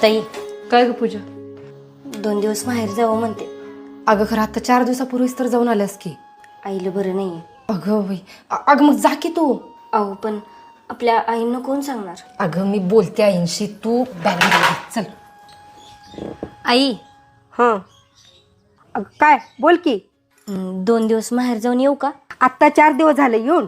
ताई, काय ग पूजा? 2 दिवस माहेर जावं म्हणते. अगं खरं आता 4 दिवसापूर्वीच तर जाऊन आल्यास की. आईला बरं नाहीये. अगं बाई, अगं मग जा की तू. अहो पण आपल्या आईंना कोण सांगणार? अगं मी बोलते आईंशी, तू बॅग घे, चल. आई, हां काय बोल की. 2 दिवस माहेर जाऊन येऊ का? आत्ता 4 दिवस झाले येऊन,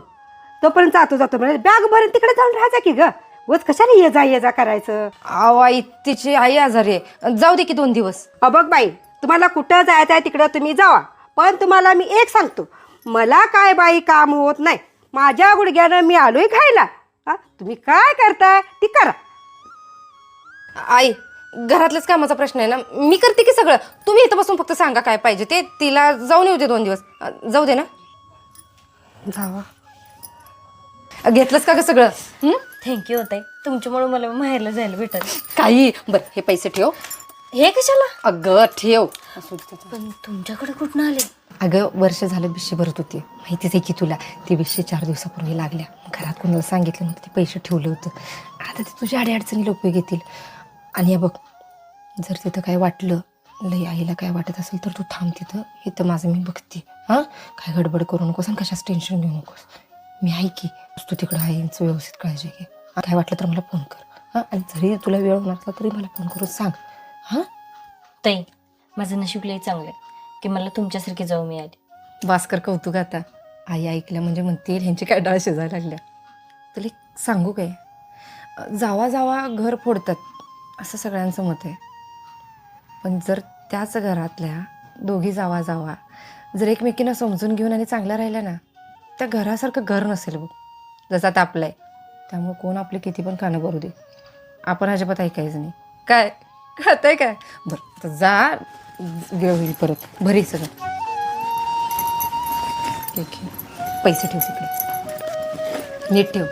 तोपर्यंत जातो म्हणजे बॅग भरून तिकडे जाऊन राहायचा की ग. उगाच कशाला ये जा करायचं. अहो आई, तिची आई आजारी आहे, जाऊ दे की 2 दिवस. बघ बाई, तुम्हाला कुठं जायचं आहे तिकडं तुम्ही जावा, पण तुम्हाला मी एक सांगतो, मला काय बाई काम होत नाही. माझ्या गुडघ्यानं मी आलोय खायला. तुम्ही काय करताय ती करा. आई, घरातल्याच कामाचा प्रश्न आहे ना, मी करते की सगळं. तुम्ही इथं बसून फक्त सांगा काय पाहिजे ते, तिला जाऊन येऊ दे 2 दिवस. जाऊ दे ना. जावा. घेतलंस का ग सगळं? थँक्यू ताई, तुमच्यामुळे मला माहेरला जायला भेटल. काही बरं, हे पैसे ठेव. हे कशाला? अगं ठेव. पण तुमच्याकडे कुठून आले? अगं वर्ष झालं बिशी भरत होती, माहितीच आहे की तुला. ती बिशी 4 दिवसापूर्वी लागल्या. घरात कोणाला सांगितलं नव्हतं, ते पैसे ठेवलं होतं. आता ते तुझ्या अडीअडचणीला उपयोग येतील. आणि हे बघ, जर तिथं काय वाटलं, लई आईला काय वाटत असेल तर तू थांब तिथं. इथं माझं मी बघते. हां, काय गडबड करू नकोस आणि कशाच टेन्शन घेऊ नकोस. मी आहे की, तू तिकडं आईंचं व्यवस्थित काळजी घे. काय वाटलं तर मला फोन कर. हां, आणि जरी तुला वेळ होणार असला तरी मला फोन करून सांग. हां ताई, माझं नशीब लई चांगलं आहे की मला तुमच्यासारखी जाऊ मिळाली. भास्कर, कौतुक. आता आई ऐकल्या म्हणजे म्हणतील ह्यांची काय डाळ शिजायला लागल्या. तुला एक सांगू काय, जावा जावा घर फोडतात असं सगळ्यांचं मत आहे. पण जर त्याच घरातल्या दोघी जावा जावा जर एकमेकींना समजून घेऊन आणि चांगल्या राहिल्या ना, त्या घरासारखं घर नसेल बघ, जसं आता आपलं आहे. त्यामुळे कोण आपले किती पण कानं भरू दे, आपण अजिबात ऐकायचं नाही. काय खाताय काय? बरं तर जा, वेळ होईल परत. भरी सगळं. ठीक आहे, पैसे ठेव तिकडे, नीट ठेव.